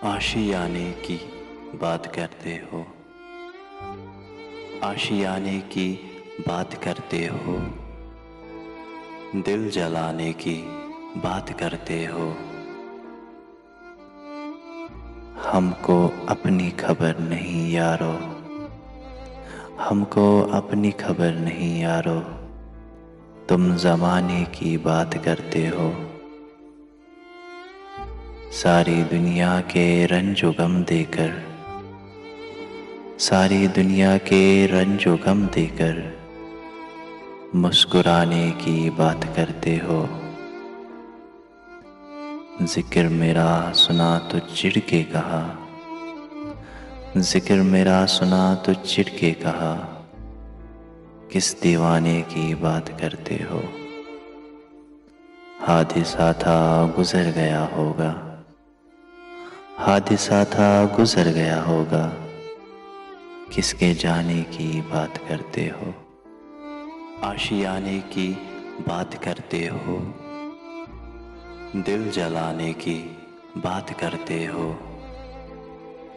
आशियाने की बात करते हो, आशियाने की बात करते हो, दिल जलाने की बात करते हो। हमको अपनी खबर नहीं यारो, हमको अपनी खबर नहीं यारो, तुम ज़माने की बात करते हो। सारी दुनिया के रंजो गम देकर, सारी दुनिया के रंजो गम देकर मुस्कुराने की बात करते हो। जिक्र मेरा सुना तो चिढ़ के कहा, जिक्र मेरा सुना तो चिढ़ के कहा, किस दीवाने की बात करते हो। हादिसा था गुजर गया होगा, हादिसा था गुजर गया होगा, किसके जाने की बात करते हो। आशियाने की बात करते हो, दिल जलाने की बात करते हो।